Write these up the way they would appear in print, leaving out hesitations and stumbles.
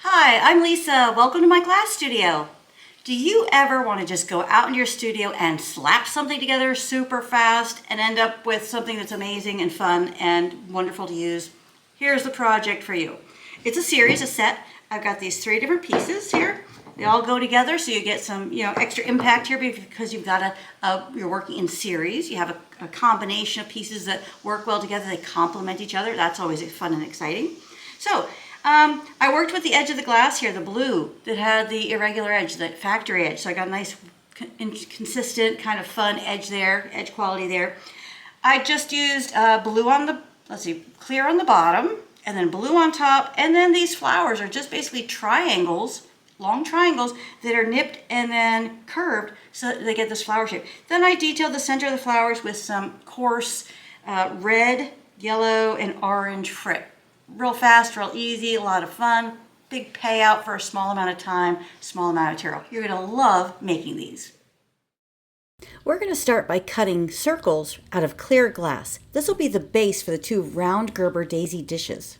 Hi, I'm Lisa. Welcome to my glass studio. Do you ever want to just go out in your studio and slap something together super fast and end up with something that's amazing and fun and wonderful to use? Here's the project for you. It's a series, a set. I've got these 3 different pieces here. They all go together, so you get some, extra impact here because you've got you're working in series. You have a combination of pieces that work well together. They complement each other. That's always fun and exciting. So I worked with the edge of the glass here, the blue that had the irregular edge, the factory edge. So I got a nice consistent kind of fun edge there, edge quality there. I just used blue on the, clear on the bottom, and then blue on top, and then these flowers are just basically triangles, long triangles that are nipped and then curved so that they get this flower shape. Then I detailed the center of the flowers with some coarse red, yellow, and orange frit. Real fast, real easy, a lot of fun, big payout for a small amount of time, small amount of material. You're going to love making these. We're going to start by cutting circles out of clear glass. This will be the base for the 2 round Gerber Daisy dishes.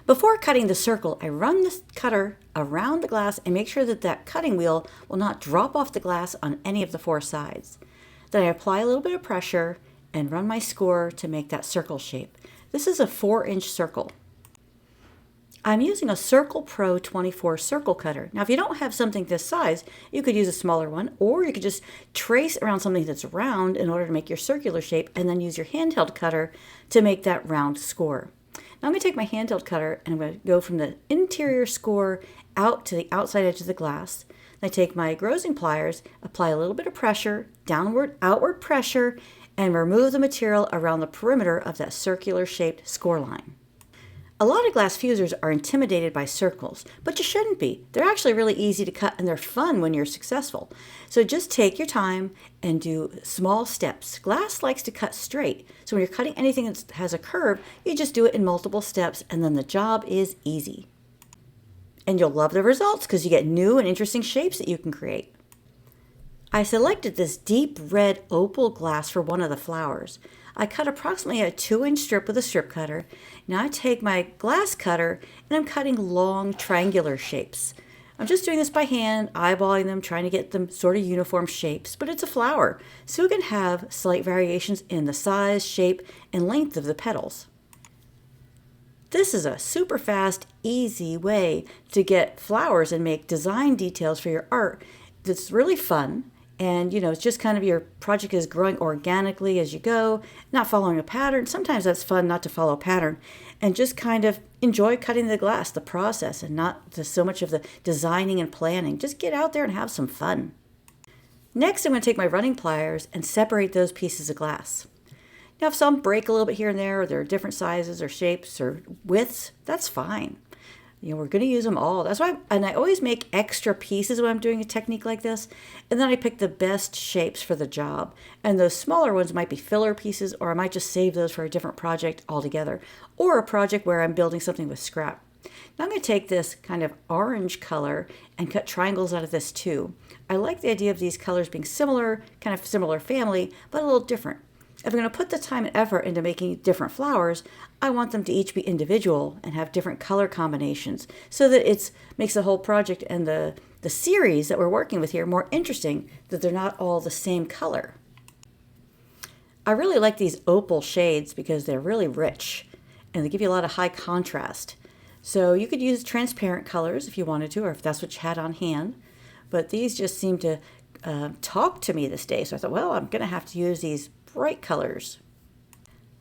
Before cutting the circle, I run the cutter around the glass and make sure that that cutting wheel will not drop off the glass on any of the 4 sides. Then I apply a little bit of pressure and run my score to make that circle shape. This is a 4-inch circle. I'm using a Circle Pro 24 circle cutter. Now, if you don't have something this size, you could use a smaller one, or you could just trace around something that's round in order to make your circular shape, and then use your handheld cutter to make that round score. Now I'm going to take my handheld cutter and I'm going to go from the interior score out to the outside edge of the glass. Then I take my grosing pliers, apply a little bit of pressure, downward, outward pressure, and remove the material around the perimeter of that circular shaped score line. A lot of glass fusers are intimidated by circles, but you shouldn't be. They're actually really easy to cut and they're fun when you're successful. So just take your time and do small steps. Glass likes to cut straight, so when you're cutting anything that has a curve, you just do it in multiple steps and then the job is easy. And you'll love the results because you get new and interesting shapes that you can create. I selected this deep red opal glass for one of the flowers. I cut approximately a 2-inch strip with a strip cutter. Now I take my glass cutter and I'm cutting long triangular shapes. I'm just doing this by hand, eyeballing them, trying to get them sort of uniform shapes, but it's a flower, so we can have slight variations in the size, shape, and length of the petals. This is a super fast, easy way to get flowers and make design details for your art that's really fun. And, it's just kind of your project is growing organically as you go, not following a pattern. Sometimes that's fun not to follow a pattern and just kind of enjoy cutting the glass, the process, and not so much of the designing and planning. Just get out there and have some fun. Next, I'm going to take my running pliers and separate those pieces of glass. Now, if some break a little bit here and there, or they're different sizes or shapes or widths, that's fine. We're going to use them all. That's why, and I always make extra pieces when I'm doing a technique like this, and then I pick the best shapes for the job. And those smaller ones might be filler pieces, or I might just save those for a different project altogether, or a project where I'm building something with scrap. Now I'm going to take this kind of orange color and cut triangles out of this too. I like the idea of these colors being similar, kind of similar family, but a little different. If I'm going to put the time and effort into making different flowers, I want them to each be individual and have different color combinations so that it makes the whole project and the series that we're working with here more interesting, that they're not all the same color. I really like these opal shades because they're really rich and they give you a lot of high contrast. So you could use transparent colors if you wanted to, or if that's what you had on hand. But these just seem to talk to me this day. So I thought, well, I'm going to have to use these bright colors.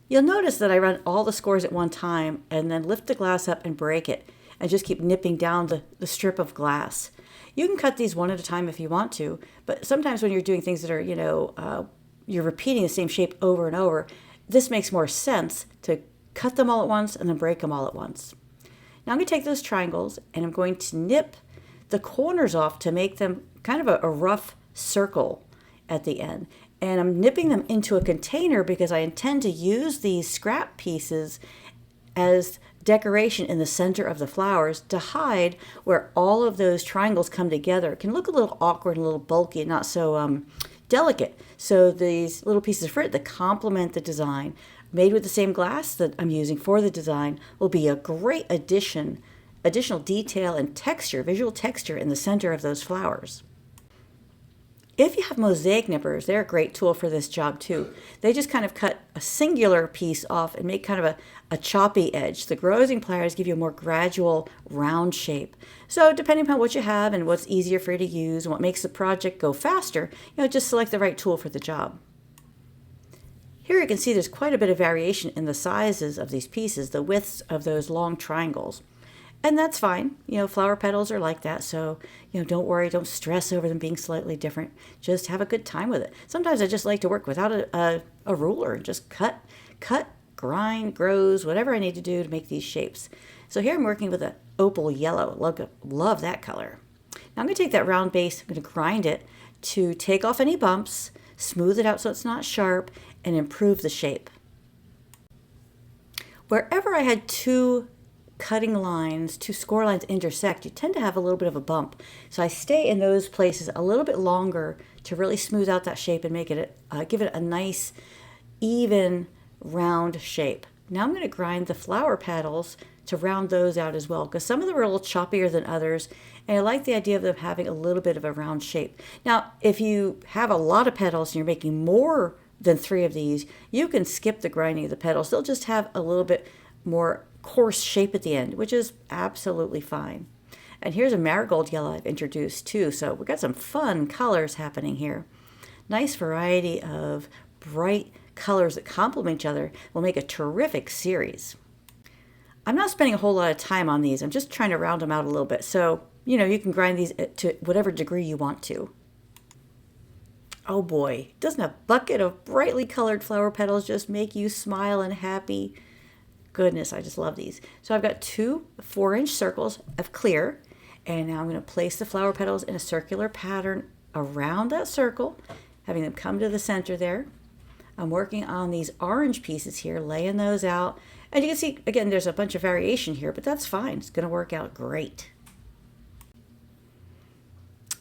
You'll notice that I run all the scores at one time and then lift the glass up and break it and just keep nipping down the strip of glass. You can cut these one at a time if you want to, but sometimes when you're doing things that are, you're repeating the same shape over and over, this makes more sense to cut them all at once and then break them all at once. Now I'm going to take those triangles and I'm going to nip the corners off to make them kind of a rough circle at the end. And I'm nipping them into a container because I intend to use these scrap pieces as decoration in the center of the flowers to hide where all of those triangles come together. It can look a little awkward, a little bulky, not so delicate. So these little pieces of fruit that complement the design, made with the same glass that I'm using for the design, will be a great addition additional detail and texture, visual texture in the center of those flowers. If you have mosaic nippers, they're a great tool for this job too. They just kind of cut a singular piece off and make kind of a choppy edge. The grosing pliers give you a more gradual round shape. So depending upon what you have and what's easier for you to use and what makes the project go faster, just select the right tool for the job. Here you can see there's quite a bit of variation in the sizes of these pieces, the widths of those long triangles. And that's fine. Flower petals are like that. So, don't worry. Don't stress over them being slightly different. Just have a good time with it. Sometimes I just like to work without a ruler and just cut, grind, grows, whatever I need to do to make these shapes. So here I'm working with an opal yellow. Love that color. Now I'm going to take that round base. I'm going to grind it to take off any bumps, smooth it out so it's not sharp, and improve the shape. Wherever I had two cutting lines, two score lines intersect, you tend to have a little bit of a bump. So I stay in those places a little bit longer to really smooth out that shape and make it give it a nice, even, round shape. Now I'm going to grind the flower petals to round those out as well, because some of them are a little choppier than others, and I like the idea of them having a little bit of a round shape. Now, if you have a lot of petals and you're making more than 3 of these, you can skip the grinding of the petals. They'll just have a little bit more coarse shape at the end, which is absolutely fine. And here's a marigold yellow I've introduced too, so we've got some fun colors happening here. Nice variety of bright colors that complement each other will make a terrific series. I'm not spending a whole lot of time on these. I'm just trying to round them out a little bit. So, you can grind these to whatever degree you want to. Oh boy, doesn't a bucket of brightly colored flower petals just make you smile and happy? Goodness, I just love these. So I've got 2 4-inch circles of clear, and now I'm going to place the flower petals in a circular pattern around that circle, having them come to the center there. I'm working on these orange pieces here, laying those out. And you can see, again, there's a bunch of variation here, but that's fine. It's going to work out great.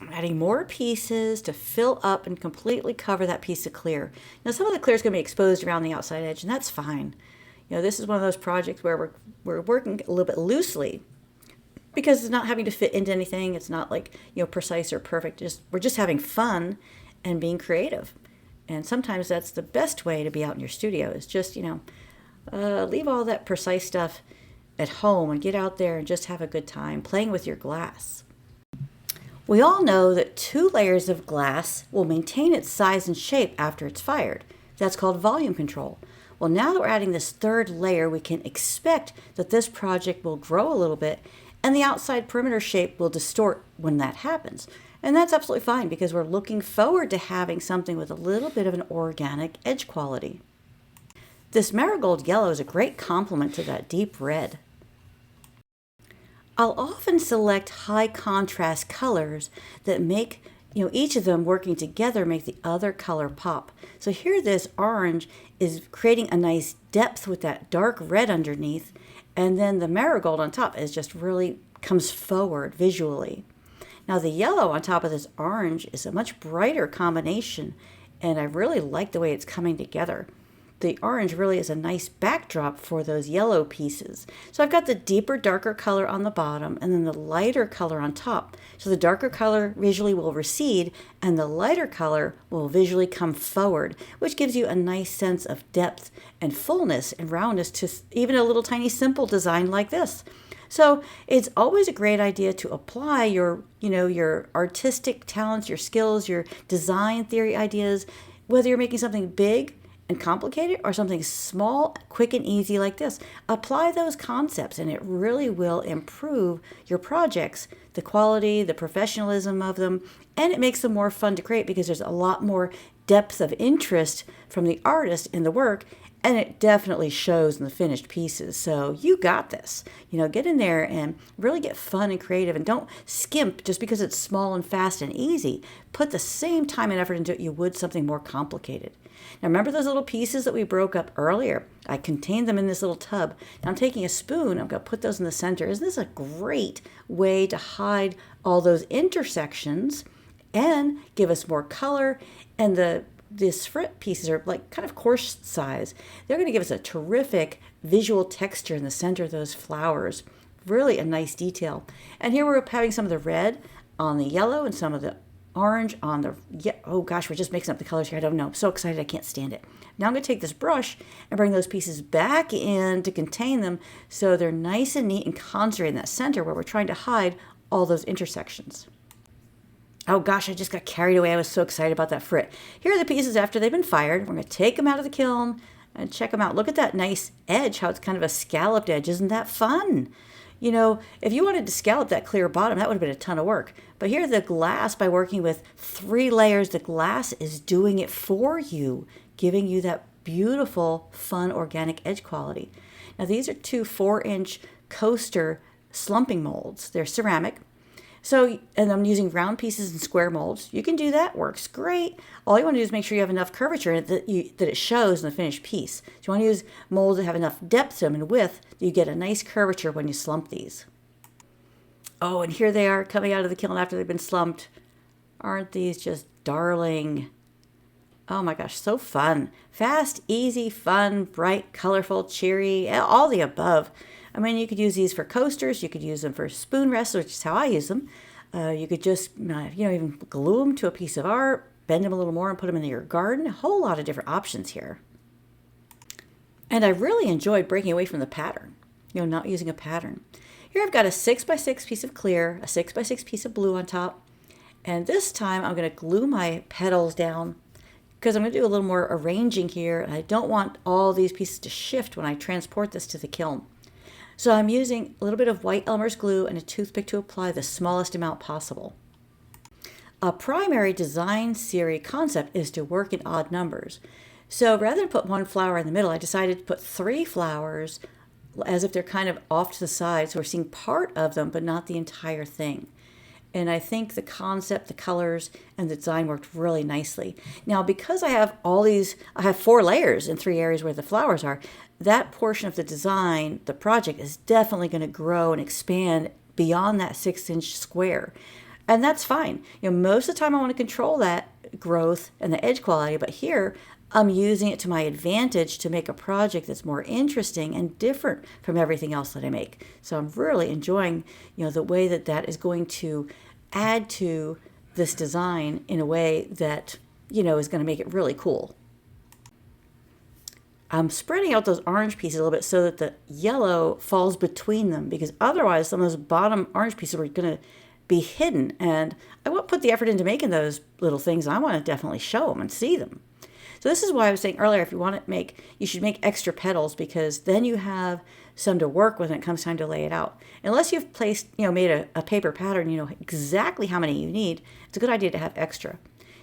I'm adding more pieces to fill up and completely cover that piece of clear. Now, some of the clear is going to be exposed around the outside edge, and that's fine. This is one of those projects where we're working a little bit loosely because it's not having to fit into anything. It's not like, precise or perfect. We're just having fun and being creative. And sometimes that's the best way to be out in your studio is just, leave all that precise stuff at home and get out there and just have a good time playing with your glass. We all know that 2 layers of glass will maintain its size and shape after it's fired. That's called volume control. Well, now that we're adding this 3rd layer, we can expect that this project will grow a little bit and the outside perimeter shape will distort when that happens. And that's absolutely fine because we're looking forward to having something with a little bit of an organic edge quality. This marigold yellow is a great complement to that deep red. I'll often select high contrast colors that make each of them working together make the other color pop. So here this orange is creating a nice depth with that dark red underneath, and then the marigold on top is just really comes forward visually. Now the yellow on top of this orange is a much brighter combination, and I really like the way it's coming together. The orange really is a nice backdrop for those yellow pieces. So I've got the deeper, darker color on the bottom and then the lighter color on top. So the darker color visually will recede and the lighter color will visually come forward, which gives you a nice sense of depth and fullness and roundness to even a little tiny simple design like this. So it's always a great idea to apply your artistic talents, your skills, your design theory ideas, whether you're making something big and complicated or something small, quick and easy like this. Apply those concepts and it really will improve your projects, the quality, the professionalism of them, and it makes them more fun to create because there's a lot more depth of interest from the artist in the work, and it definitely shows in the finished pieces. So you got this. Get in there and really get fun and creative, and don't skimp just because it's small and fast and easy. Put the same time and effort into it you would something more complicated. Now remember those little pieces that we broke up earlier? I contained them in this little tub. Now I'm taking a spoon, I'm going to put those in the center. Isn't this a great way to hide all those intersections and give us more color? And these frit pieces are like kind of coarse size. They're going to give us a terrific visual texture in the center of those flowers. really a nice detail. And here we're having some of the red on the yellow and some of the orange on the, oh gosh, we're just mixing up the colors here. I don't know. I'm so excited I can't stand it. Now I'm going to take this brush and bring those pieces back in to contain them so they're nice and neat and concentrated in that center where we're trying to hide all those intersections. Oh gosh, I just got carried away. I was so excited about that frit. Here are the pieces after they've been fired. We're going to take them out of the kiln and check them out. Look at that nice edge, how it's kind of a scalloped edge. Isn't that fun? You know, if you wanted to scallop that clear bottom, that would have been a ton of work. But here the glass, by working with 3 layers, the glass is doing it for you, giving you that beautiful, fun, organic edge quality. Now these are 2 4-inch coaster slumping molds. They're ceramic. So, and I'm using round pieces and square molds. You can do that, works great. All you want to do is make sure you have enough curvature in it that it shows in the finished piece. So you want to use molds that have enough depth to them and width that you get a nice curvature when you slump these. Oh, and here they are coming out of the kiln after they've been slumped. Aren't these just darling? Oh my gosh, so fun. Fast, easy, fun, bright, colorful, cheery, all the above. I mean, you could use these for coasters. You could use them for spoon rests, which is how I use them. You could just, even glue them to a piece of art, bend them a little more and put them in your garden. A whole lot of different options here. And I really enjoyed breaking away from the pattern, not using a pattern. Here I've got a 6x6 piece of clear, a 6x6 piece of blue on top. And this time I'm going to glue my petals down because I'm going to do a little more arranging here. And I don't want all these pieces to shift when I transport this to the kiln. So I'm using a little bit of white Elmer's glue and a toothpick to apply the smallest amount possible. A primary design series concept is to work in odd numbers. So rather than put 1 flower in the middle, I decided to put 3 flowers as if they're kind of off to the side. So we're seeing part of them, but not the entire thing. And I think the concept, the colors, and the design worked really nicely. Now, because I have I have 4 layers in 3 areas where the flowers are, that portion of the design, the project, is definitely going to grow and expand beyond that 6-inch square. And that's fine. Most of the time I want to control that growth and the edge quality, but here I'm using it to my advantage to make a project that's more interesting and different from everything else that I make. So I'm really enjoying, the way that is going to add to this design in a way that, is going to make it really cool. I'm spreading out those orange pieces a little bit so that the yellow falls between them, because otherwise some of those bottom orange pieces are going to be hidden. And I won't put the effort into making those little things. I want to definitely show them and see them. So this is why I was saying earlier, if you want to you should make extra petals, because then you have some to work with when it comes time to lay it out. Unless you've made a paper pattern, exactly how many you need, it's a good idea to have extra.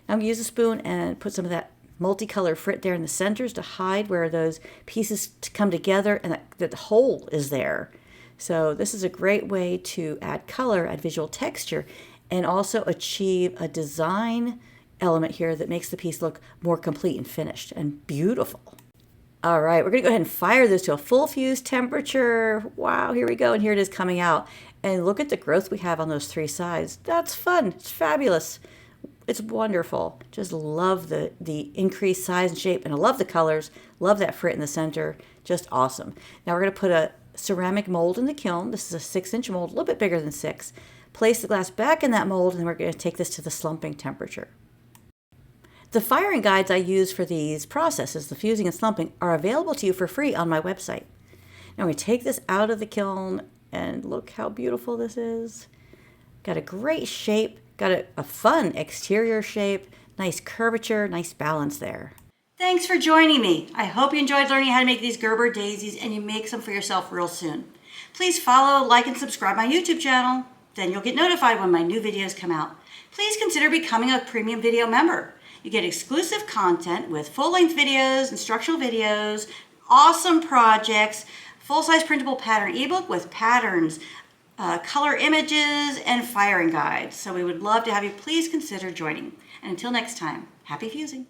Now I'm going to use a spoon and put some of that multicolored frit there in the centers to hide where those pieces come together and that the hole is there. So this is a great way to add color, add visual texture, and also achieve a design element here that makes the piece look more complete and finished and beautiful. All right, we're going to go ahead and fire this to a full fuse temperature. Wow, here we go. And here it is coming out. And look at the growth we have on those 3 sides. That's fun. It's fabulous. It's wonderful. Just love the increased size and shape, and I love the colors. Love that frit in the center. Just awesome. Now we're going to put a ceramic mold in the kiln. This is a 6-inch mold, a little bit bigger than 6. Place the glass back in that mold, and then we're going to take this to the slumping temperature. The firing guides I use for these processes, the fusing and slumping, are available to you for free on my website. Now we take this out of the kiln, and look how beautiful this is. Got a great shape. Got a fun exterior shape, nice curvature, nice balance there. Thanks for joining me. I hope you enjoyed learning how to make these Gerber daisies and you make some for yourself real soon. Please follow, like, and subscribe my YouTube channel. Then you'll get notified when my new videos come out. Please consider becoming a premium video member. You get exclusive content with full-length videos, instructional videos, awesome projects, full-size printable pattern ebook with patterns, color images, and firing guides. So we would love to have you please consider joining. And until next time, happy fusing.